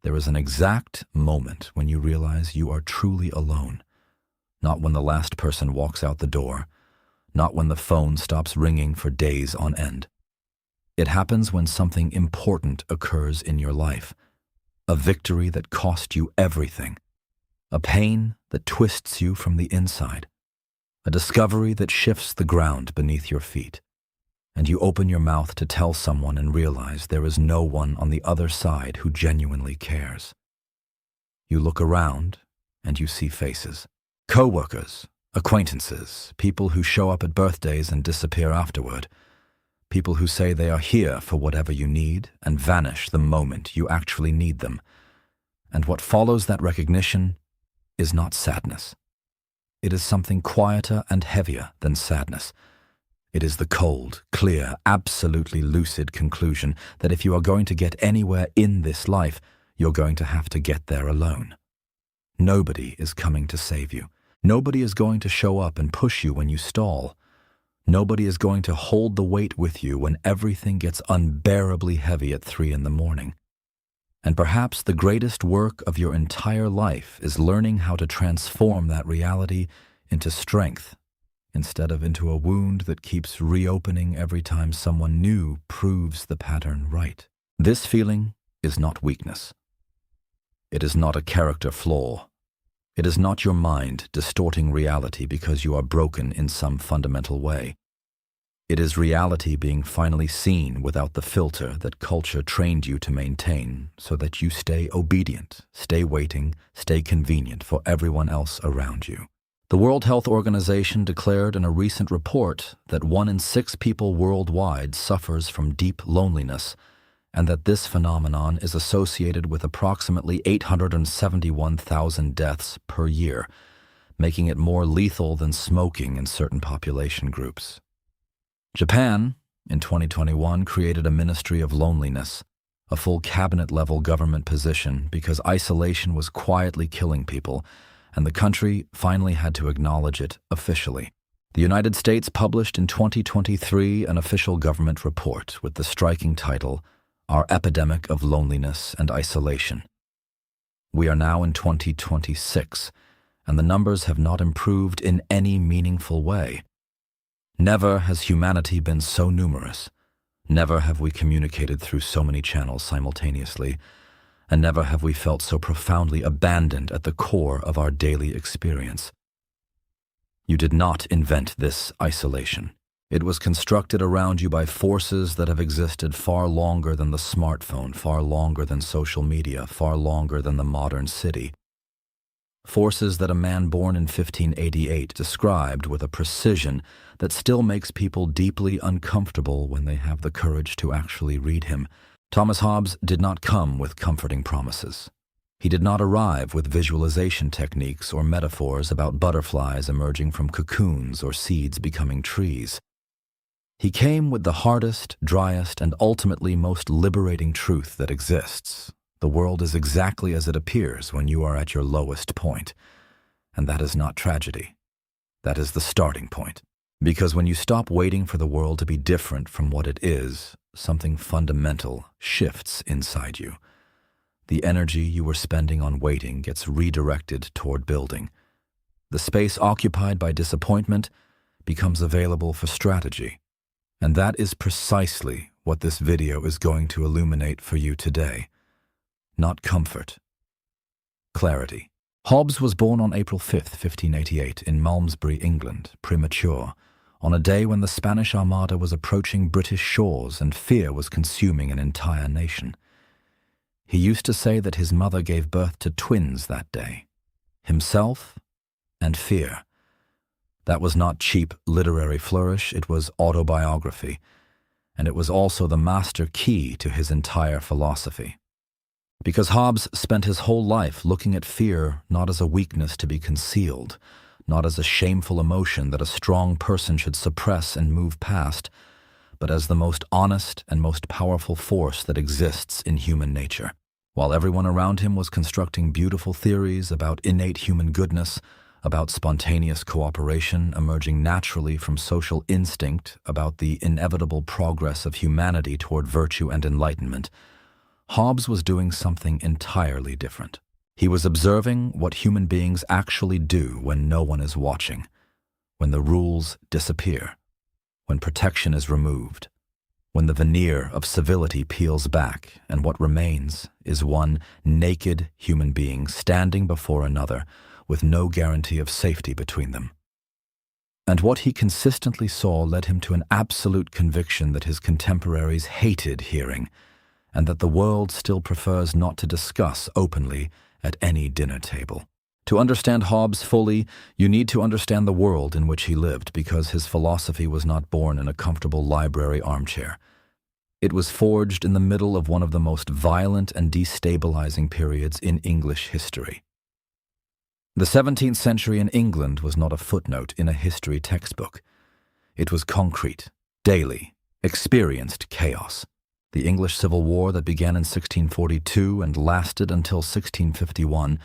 There is an exact moment when you realize you are truly alone. Not when the last person walks out the door, not when the phone stops ringing for days on end. It happens when something important occurs in your life, a victory that cost you everything, a pain that twists you from the inside, a discovery that shifts the ground beneath your feet, and you open your mouth to tell someone and realize there is no one on the other side who genuinely cares. You look around and you see faces. Co-workers, acquaintances, people who show up at birthdays and disappear afterward, people who say they are here for whatever you need and vanish the moment you actually need them. And what follows that recognition is not sadness. It is something quieter and heavier than sadness. It is the cold, clear, absolutely lucid conclusion that if you are going to get anywhere in this life, you're going to have to get there alone. Nobody is coming to save you. Nobody is going to show up and push you when you stall. Nobody is going to hold the weight with you when everything gets unbearably heavy at 3 a.m. And perhaps the greatest work of your entire life is learning how to transform that reality into strength, instead of into a wound that keeps reopening every time someone new proves the pattern right. This feeling is not weakness. It is not a character flaw. It is not your mind distorting reality because you are broken in some fundamental way. It is reality being finally seen without the filter that culture trained you to maintain so that you stay obedient, stay waiting, stay convenient for everyone else around you. The World Health Organization declared in a recent report that 1 in 6 people worldwide suffers from deep loneliness, and that this phenomenon is associated with approximately 871,000 deaths per year, making it more lethal than smoking in certain population groups. Japan, in 2021, created a Ministry of Loneliness, a full cabinet-level government position because isolation was quietly killing people, and the country finally had to acknowledge it officially. The United States published in 2023 an official government report with the striking title, Our Epidemic of Loneliness and Isolation. We are now in 2026, and the numbers have not improved in any meaningful way. Never has humanity been so numerous. Never have we communicated through so many channels simultaneously, and never have we felt so profoundly abandoned at the core of our daily experience. You did not invent this isolation. It was constructed around you by forces that have existed far longer than the smartphone, far longer than social media, far longer than the modern city. Forces that a man born in 1588 described with a precision that still makes people deeply uncomfortable when they have the courage to actually read him. Thomas Hobbes did not come with comforting promises. He did not arrive with visualization techniques or metaphors about butterflies emerging from cocoons or seeds becoming trees. He came with the hardest, driest, and ultimately most liberating truth that exists. The world is exactly as it appears when you are at your lowest point. And that is not tragedy. That is the starting point. Because when you stop waiting for the world to be different from what it is, something fundamental shifts inside you. The energy you were spending on waiting gets redirected toward building. The space occupied by disappointment becomes available for strategy. And that is precisely what this video is going to illuminate for you today. Not comfort. Clarity. Hobbes was born on April 5, 1588, in Malmesbury, England, premature, on a day when the Spanish Armada was approaching British shores and fear was consuming an entire nation. He used to say that his mother gave birth to twins that day, himself and fear. That was not cheap literary flourish, it was autobiography, and it was also the master key to his entire philosophy. Because Hobbes spent his whole life looking at fear not as a weakness to be concealed, not as a shameful emotion that a strong person should suppress and move past, but as the most honest and most powerful force that exists in human nature. While everyone around him was constructing beautiful theories about innate human goodness, about spontaneous cooperation emerging naturally from social instinct, about the inevitable progress of humanity toward virtue and enlightenment, Hobbes was doing something entirely different. He was observing what human beings actually do when no one is watching, when the rules disappear, when protection is removed, when the veneer of civility peels back and what remains is one naked human being standing before another with no guarantee of safety between them. And what he consistently saw led him to an absolute conviction that his contemporaries hated hearing, and that the world still prefers not to discuss openly at any dinner table. To understand Hobbes fully, you need to understand the world in which he lived, because his philosophy was not born in a comfortable library armchair. It was forged in the middle of one of the most violent and destabilizing periods in English history. The 17th century in England was not a footnote in a history textbook. It was concrete, daily, experienced chaos. The English Civil War that began in 1642 and lasted until 1651,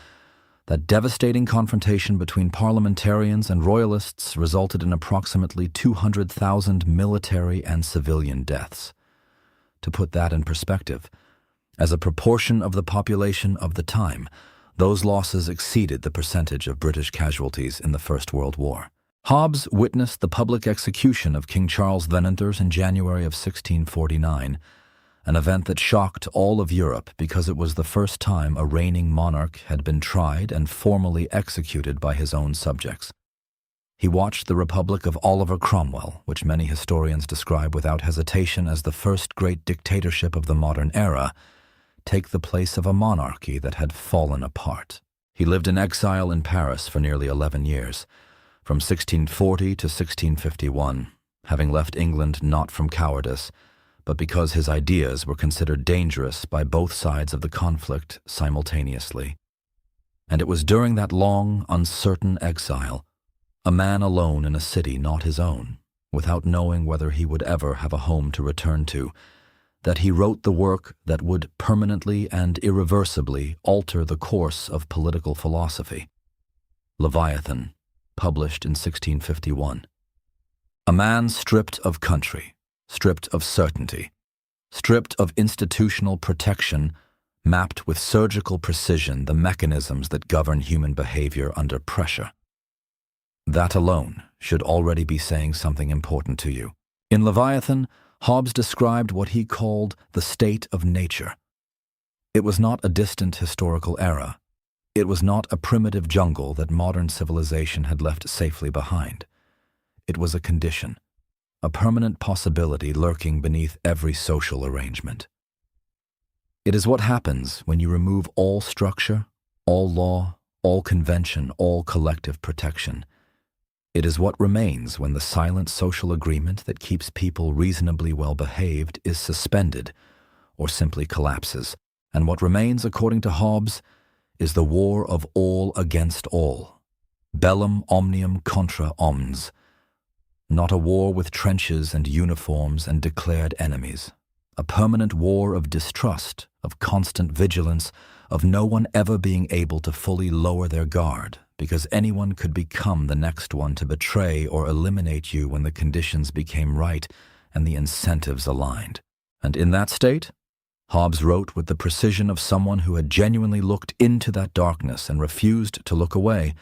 that devastating confrontation between parliamentarians and royalists resulted in approximately 200,000 military and civilian deaths. To put that in perspective, as a proportion of the population of the time, those losses exceeded the percentage of British casualties in the First World War. Hobbes witnessed the public execution of King Charles Venanters in January of 1649, an event that shocked all of Europe because it was the first time a reigning monarch had been tried and formally executed by his own subjects. He watched the Republic of Oliver Cromwell, which many historians describe without hesitation as the first great dictatorship of the modern era, take the place of a monarchy that had fallen apart. He lived in exile in Paris for nearly 11 years, from 1640 to 1651, having left England not from cowardice, but because his ideas were considered dangerous by both sides of the conflict simultaneously. And it was during that long, uncertain exile, a man alone in a city not his own, without knowing whether he would ever have a home to return to, that he wrote the work that would permanently and irreversibly alter the course of political philosophy. Leviathan, published in 1651. A man stripped of country, stripped of certainty, stripped of institutional protection, mapped with surgical precision the mechanisms that govern human behavior under pressure. That alone should already be saying something important to you. In Leviathan, Hobbes described what he called the state of nature. It was not a distant historical era. It was not a primitive jungle that modern civilization had left safely behind. It was a condition, a permanent possibility lurking beneath every social arrangement. It is what happens when you remove all structure, all law, all convention, all collective protection. It is what remains when the silent social agreement that keeps people reasonably well behaved is suspended or simply collapses. And what remains, according to Hobbes, is the war of all against all. Bellum omnium contra omnes. Not a war with trenches and uniforms and declared enemies. A permanent war of distrust, of constant vigilance, of no one ever being able to fully lower their guard, because anyone could become the next one to betray or eliminate you when the conditions became right and the incentives aligned. And in that state, Hobbes wrote with the precision of someone who had genuinely looked into that darkness and refused to look away,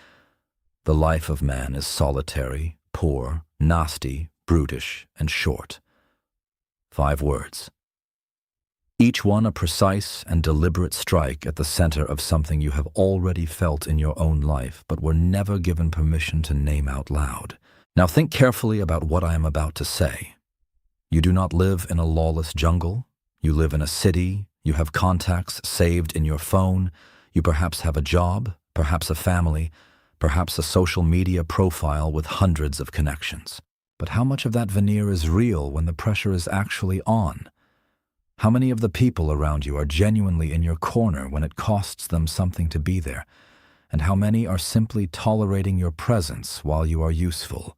"The life of man is solitary, poor, nasty, brutish, and short." 5 words. Each one a precise and deliberate strike at the center of something you have already felt in your own life but were never given permission to name out loud. Now think carefully about what I am about to say. You do not live in a lawless jungle. You live in a city. You have contacts saved in your phone. You perhaps have a job, perhaps a family, perhaps a social media profile with hundreds of connections. But how much of that veneer is real when the pressure is actually on? How many of the people around you are genuinely in your corner when it costs them something to be there? And how many are simply tolerating your presence while you are useful,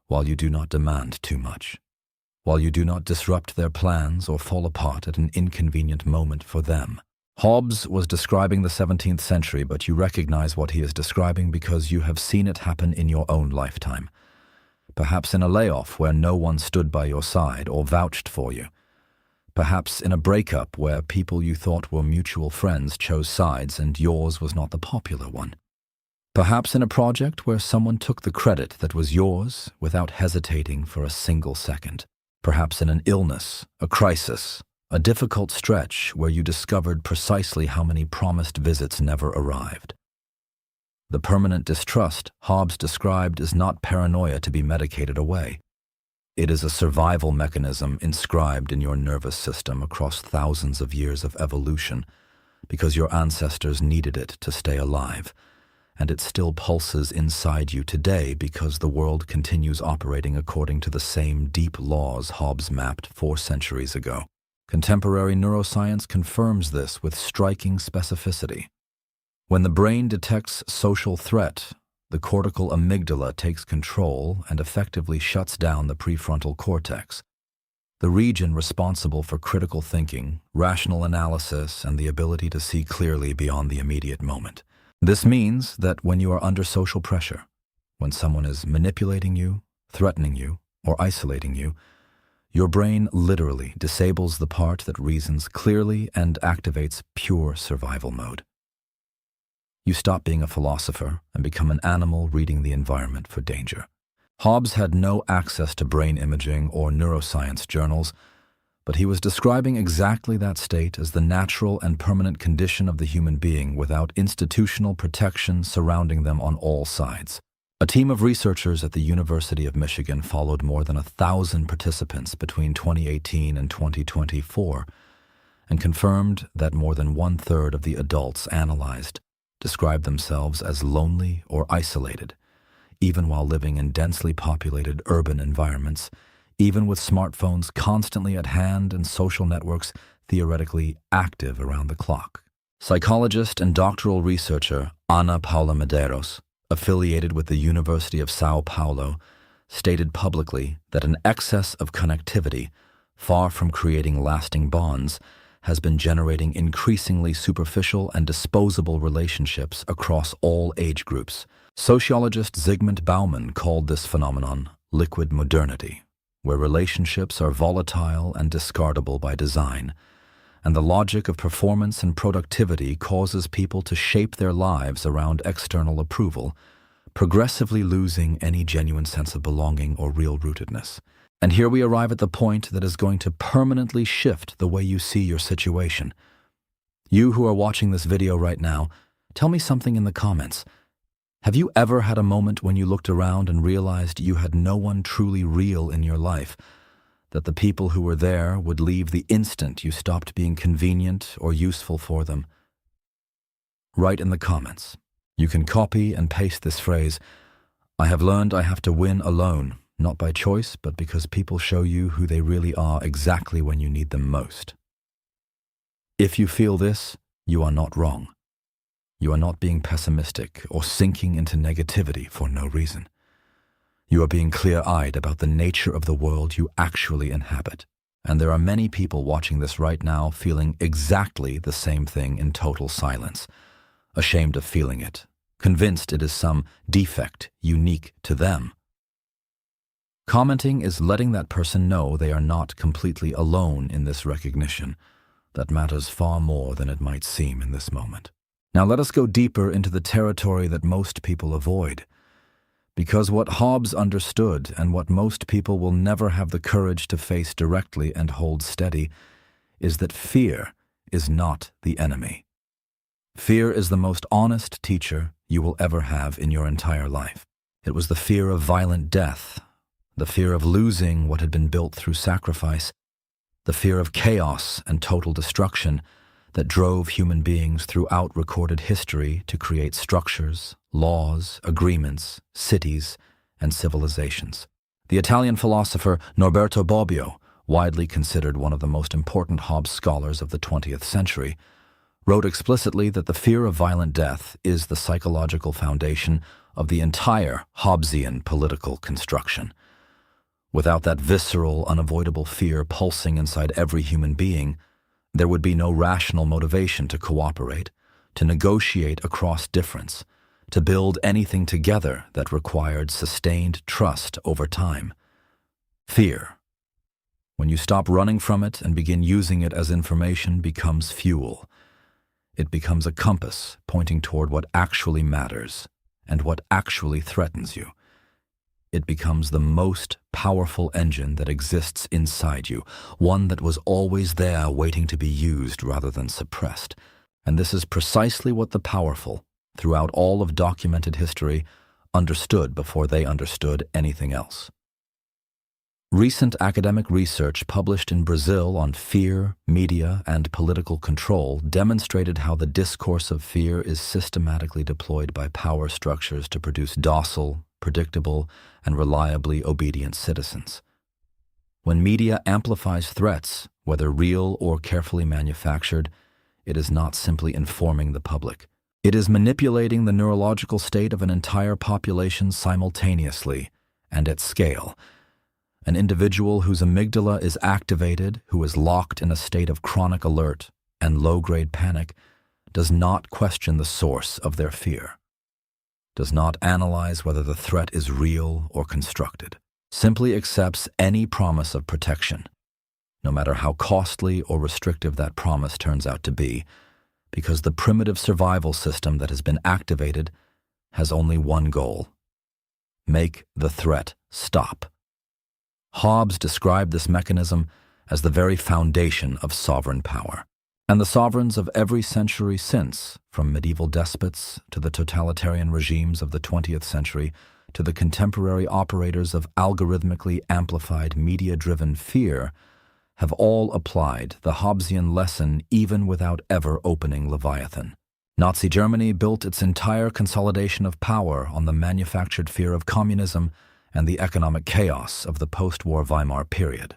while you do not demand too much, while you do not disrupt their plans or fall apart at an inconvenient moment for them? Hobbes was describing the 17th century, but you recognize what he is describing because you have seen it happen in your own lifetime. Perhaps in a layoff where no one stood by your side or vouched for you. Perhaps in a breakup where people you thought were mutual friends chose sides and yours was not the popular one. Perhaps in a project where someone took the credit that was yours without hesitating for a single second. Perhaps in an illness, a crisis, a difficult stretch where you discovered precisely how many promised visits never arrived. The permanent distrust Hobbes described is not paranoia to be medicated away. It is a survival mechanism inscribed in your nervous system across thousands of years of evolution because your ancestors needed it to stay alive, and it still pulses inside you today because the world continues operating according to the same deep laws Hobbes mapped 4 centuries ago. Contemporary neuroscience confirms this with striking specificity. When the brain detects social threat, the cortical amygdala takes control and effectively shuts down the prefrontal cortex, the region responsible for critical thinking, rational analysis, and the ability to see clearly beyond the immediate moment. This means that when you are under social pressure, when someone is manipulating you, threatening you, or isolating you, your brain literally disables the part that reasons clearly and activates pure survival mode. You stop being a philosopher and become an animal reading the environment for danger. Hobbes had no access to brain imaging or neuroscience journals, but he was describing exactly that state as the natural and permanent condition of the human being without institutional protection surrounding them on all sides. A team of researchers at the University of Michigan followed more than 1,000 participants between 2018 and 2024 and confirmed that more than 1/3 of the adults analyzed described themselves as lonely or isolated, even while living in densely populated urban environments, even with smartphones constantly at hand and social networks theoretically active around the clock. Psychologist and doctoral researcher Ana Paula Medeiros, affiliated with the University of Sao Paulo, stated publicly that an excess of connectivity, far from creating lasting bonds, has been generating increasingly superficial and disposable relationships across all age groups. Sociologist Zygmunt Bauman called this phenomenon liquid modernity, where relationships are volatile and discardable by design, and the logic of performance and productivity causes people to shape their lives around external approval, progressively losing any genuine sense of belonging or real rootedness. And here we arrive at the point that is going to permanently shift the way you see your situation. You who are watching this video right now, tell me something in the comments. Have you ever had a moment when you looked around and realized you had no one truly real in your life, that the people who were there would leave the instant you stopped being convenient or useful for them? Write in the comments. You can copy and paste this phrase, "I have learned I have to win alone, not by choice, but because people show you who they really are exactly when you need them most." If you feel this, you are not wrong. You are not being pessimistic or sinking into negativity for no reason. You are being clear-eyed about the nature of the world you actually inhabit. And there are many people watching this right now feeling exactly the same thing in total silence, ashamed of feeling it, convinced it is some defect unique to them. Commenting is letting that person know they are not completely alone in this recognition. That matters far more than it might seem in this moment. Now let us go deeper into the territory that most people avoid. Because what Hobbes understood and what most people will never have the courage to face directly and hold steady is that fear is not the enemy. Fear is the most honest teacher you will ever have in your entire life. It was the fear of violent death, the fear of losing what had been built through sacrifice, the fear of chaos and total destruction that drove human beings throughout recorded history to create structures, laws, agreements, cities, and civilizations. The Italian philosopher Norberto Bobbio, widely considered one of the most important Hobbes scholars of the 20th century, wrote explicitly that the fear of violent death is the psychological foundation of the entire Hobbesian political construction. Without that visceral, unavoidable fear pulsing inside every human being, there would be no rational motivation to cooperate, to negotiate across difference, to build anything together that required sustained trust over time. Fear. When you stop running from it and begin using it as information becomes fuel. It becomes a compass pointing toward what actually matters and what actually threatens you. It becomes the most powerful engine that exists inside you, one that was always there waiting to be used rather than suppressed. And this is precisely what the powerful, throughout all of documented history, understood before they understood anything else. Recent academic research published in Brazil on fear, media, and political control demonstrated how the discourse of fear is systematically deployed by power structures to produce docile, predictable, and reliably obedient citizens. When media amplifies threats, whether real or carefully manufactured, it is not simply informing the public. It is manipulating the neurological state of an entire population simultaneously and at scale. An individual whose amygdala is activated, who is locked in a state of chronic alert and low-grade panic, does not question the source of their fear, does not analyze whether the threat is real or constructed, simply accepts any promise of protection, no matter how costly or restrictive that promise turns out to be, because the primitive survival system that has been activated has only one goal: make the threat stop. Hobbes described this mechanism as the very foundation of sovereign power. And the sovereigns of every century since, from medieval despots to the totalitarian regimes of the 20th century to the contemporary operators of algorithmically amplified media-driven fear, have all applied the Hobbesian lesson even without ever opening Leviathan. Nazi Germany built its entire consolidation of power on the manufactured fear of communism and the economic chaos of the post-war Weimar period.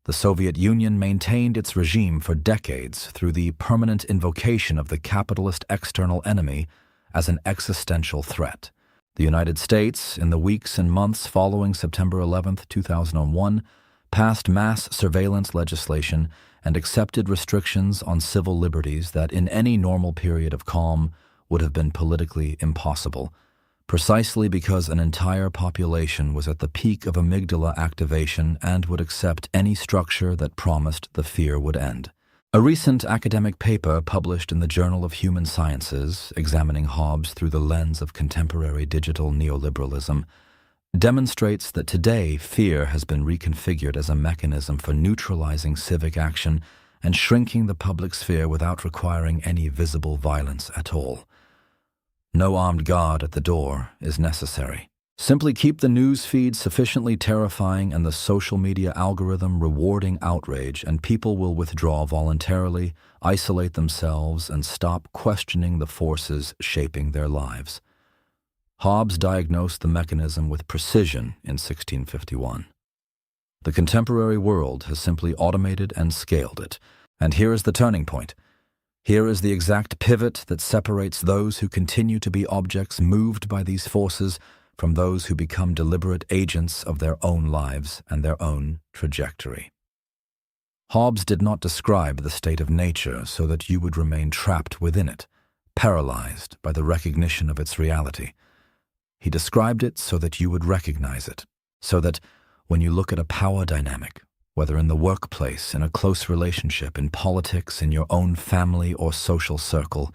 The Soviet Union maintained its regime for decades through the permanent invocation of the capitalist external enemy as an existential threat. The United States, in the weeks and months following September 11, 2001, passed mass surveillance legislation and accepted restrictions on civil liberties that in any normal period of calm would have been politically impossible, precisely because an entire population was at the peak of amygdala activation and would accept any structure that promised the fear would end. A recent academic paper published in the Journal of Human Sciences, examining Hobbes through the lens of contemporary digital neoliberalism, demonstrates that today fear has been reconfigured as a mechanism for neutralizing civic action and shrinking the public sphere without requiring any visible violence at all. No armed guard at the door is necessary. Simply keep the news feed sufficiently terrifying and the social media algorithm rewarding outrage, and people will withdraw voluntarily, isolate themselves, and stop questioning the forces shaping their lives. Hobbes diagnosed the mechanism with precision in 1651. The contemporary world has simply automated and scaled it. And here is the turning point. Here is the exact pivot that separates those who continue to be objects moved by these forces from those who become deliberate agents of their own lives and their own trajectory. Hobbes did not describe the state of nature so that you would remain trapped within it, paralyzed by the recognition of its reality. He described it so that you would recognize it, so that when you look at a power dynamic, whether in the workplace, in a close relationship, in politics, in your own family or social circle,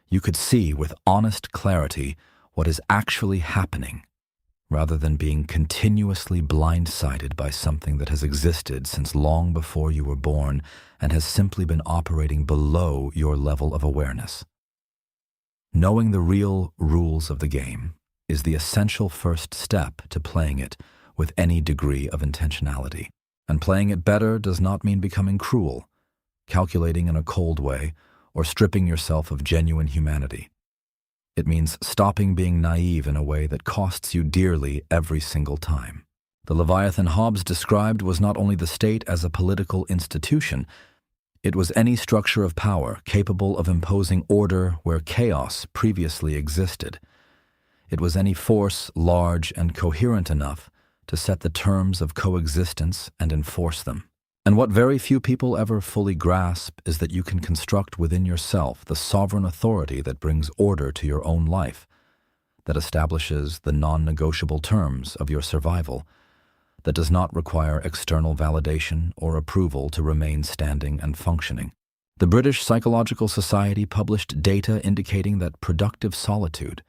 you could see with honest clarity what is actually happening, rather than being continuously blindsided by something that has existed since long before you were born and has simply been operating below your level of awareness. Knowing the real rules of the game is the essential first step to playing it with any degree of intentionality. And playing it better does not mean becoming cruel, calculating in a cold way, or stripping yourself of genuine humanity. It means stopping being naive in a way that costs you dearly every single time. The Leviathan Hobbes described was not only the state as a political institution, it was any structure of power capable of imposing order where chaos previously existed. It was any force large and coherent enough to set the terms of coexistence and enforce them. And what very few people ever fully grasp is that you can construct within yourself the sovereign authority that brings order to your own life, that establishes the non-negotiable terms of your survival, that does not require external validation or approval to remain standing and functioning. The British Psychological Society published data indicating that productive solitude,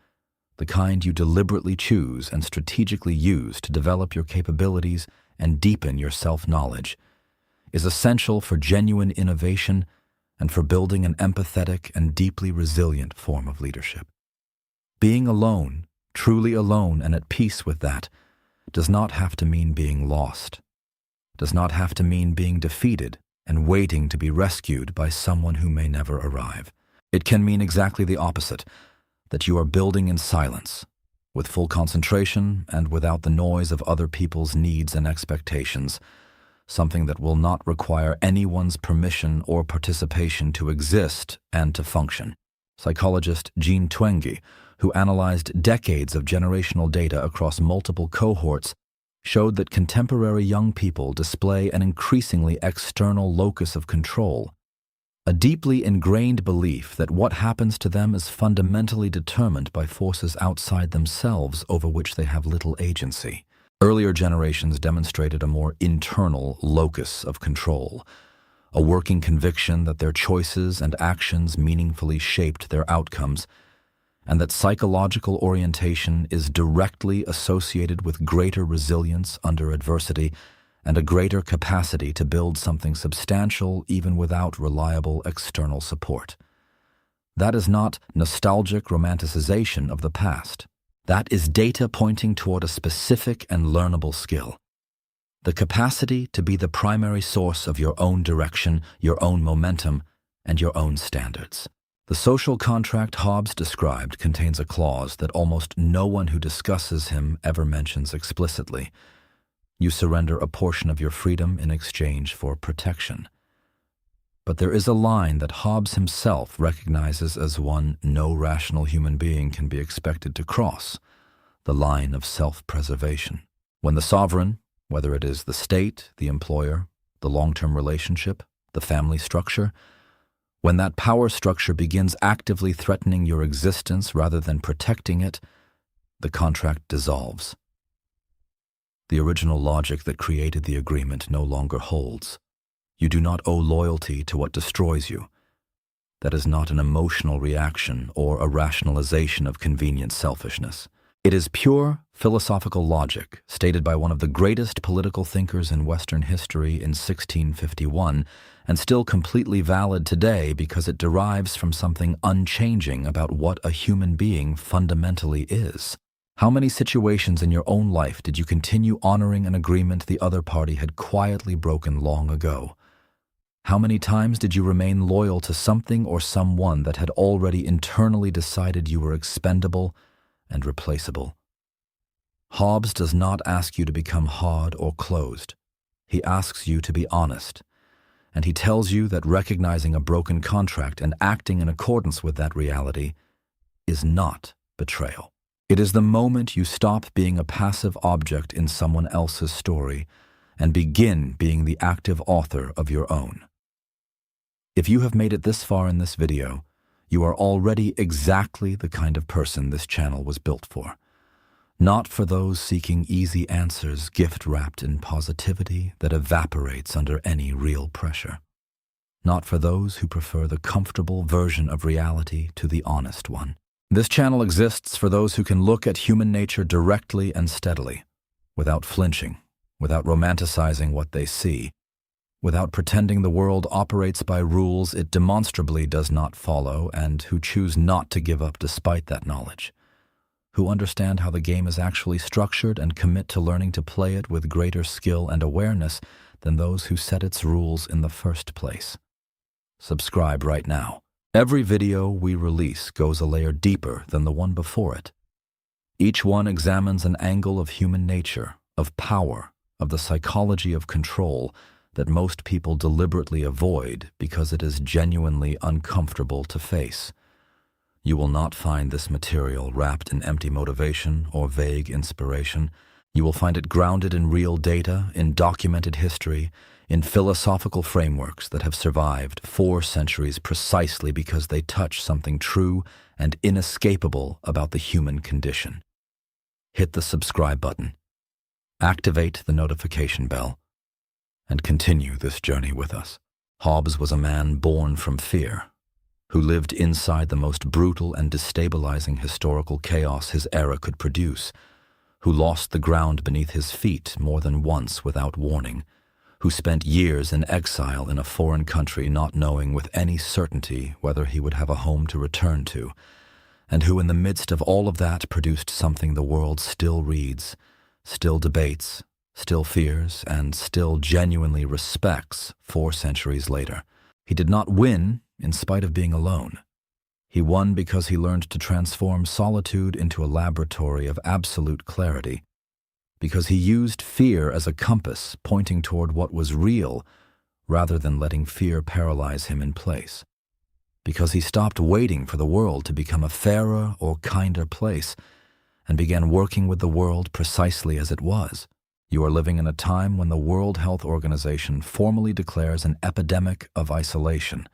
the kind you deliberately choose and strategically use to develop your capabilities and deepen your self-knowledge, is essential for genuine innovation and for building an empathetic and deeply resilient form of leadership. Being alone, truly alone and at peace with that, does not have to mean being lost, does not have to mean being defeated and waiting to be rescued by someone who may never arrive. It can mean exactly the opposite, that you are building in silence, with full concentration and without the noise of other people's needs and expectations, something that will not require anyone's permission or participation to exist and to function. Psychologist Jean Twenge, who analyzed decades of generational data across multiple cohorts, showed that contemporary young people display an increasingly external locus of control, a deeply ingrained belief that what happens to them is fundamentally determined by forces outside themselves over which they have little agency. Earlier generations demonstrated a more internal locus of control, a working conviction that their choices and actions meaningfully shaped their outcomes, and that psychological orientation is directly associated with greater resilience under adversity and a greater capacity to build something substantial even without reliable external support. That is not nostalgic romanticization of the past. That is data pointing toward a specific and learnable skill. The capacity to be the primary source of your own direction, your own momentum, and your own standards. The social contract Hobbes described contains a clause that almost no one who discusses him ever mentions explicitly. You surrender a portion of your freedom in exchange for protection. But there is a line that Hobbes himself recognizes as one no rational human being can be expected to cross, the line of self-preservation. When the sovereign, whether it is the state, the employer, the long-term relationship, the family structure, when that power structure begins actively threatening your existence rather than protecting it, the contract dissolves. The original logic that created the agreement no longer holds. You do not owe loyalty to what destroys you. That is not an emotional reaction or a rationalization of convenient selfishness. It is pure philosophical logic, stated by one of the greatest political thinkers in Western history in 1651, and still completely valid today because it derives from something unchanging about what a human being fundamentally is. How many situations in your own life did you continue honoring an agreement the other party had quietly broken long ago? How many times did you remain loyal to something or someone that had already internally decided you were expendable and replaceable? Hobbes does not ask you to become hard or closed. He asks you to be honest. And he tells you that recognizing a broken contract and acting in accordance with that reality is not betrayal. It is the moment you stop being a passive object in someone else's story and begin being the active author of your own. If you have made it this far in this video, you are already exactly the kind of person this channel was built for. Not for those seeking easy answers gift-wrapped in positivity that evaporates under any real pressure. Not for those who prefer the comfortable version of reality to the honest one. This channel exists for those who can look at human nature directly and steadily, without flinching, without romanticizing what they see, without pretending the world operates by rules it demonstrably does not follow, and who choose not to give up despite that knowledge, who understand how the game is actually structured and commit to learning to play it with greater skill and awareness than those who set its rules in the first place. Subscribe right now. Every video we release goes a layer deeper than the one before it. Each one examines an angle of human nature, of power, of the psychology of control that most people deliberately avoid because it is genuinely uncomfortable to face. You will not find this material wrapped in empty motivation or vague inspiration. You will find it grounded in real data, in documented history, in philosophical frameworks that have survived 4 centuries precisely because they touch something true and inescapable about the human condition. Hit the subscribe button. Activate the notification bell and continue this journey with us. Hobbes was a man born from fear, who lived inside the most brutal and destabilizing historical chaos his era could produce, who lost the ground beneath his feet more than once without warning, who spent years in exile in a foreign country not knowing with any certainty whether he would have a home to return to, and who in the midst of all of that produced something the world still reads, still debates, still fears, and still genuinely respects 4 centuries later. He did not win in spite of being alone. He won because he learned to transform solitude into a laboratory of absolute clarity, because he used fear as a compass pointing toward what was real rather than letting fear paralyze him in place, because he stopped waiting for the world to become a fairer or kinder place and began working with the world precisely as it was. You are living in a time when the World Health Organization formally declares an epidemic of isolation,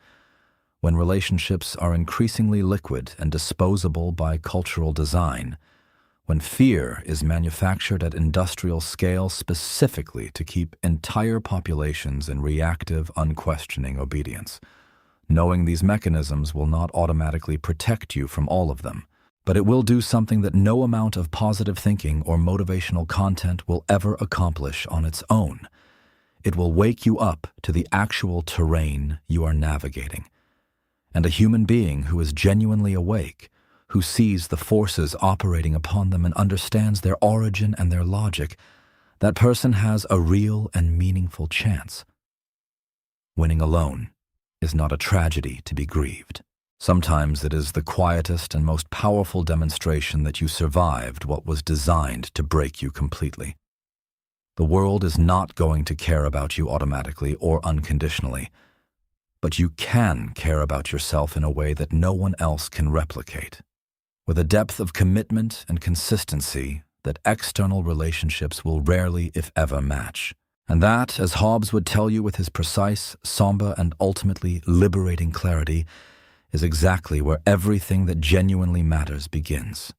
when relationships are increasingly liquid and disposable by cultural design, when fear is manufactured at industrial scale specifically to keep entire populations in reactive, unquestioning obedience. Knowing these mechanisms will not automatically protect you from all of them, but it will do something that no amount of positive thinking or motivational content will ever accomplish on its own. It will wake you up to the actual terrain you are navigating. And a human being who is genuinely awake, who sees the forces operating upon them and understands their origin and their logic, that person has a real and meaningful chance. Winning alone is not a tragedy to be grieved. Sometimes it is the quietest and most powerful demonstration that you survived what was designed to break you completely. The world is not going to care about you automatically or unconditionally, but you can care about yourself in a way that no one else can replicate, with a depth of commitment and consistency that external relationships will rarely, if ever, match. And that, as Hobbes would tell you with his precise, somber, and ultimately liberating clarity, is exactly where everything that genuinely matters begins.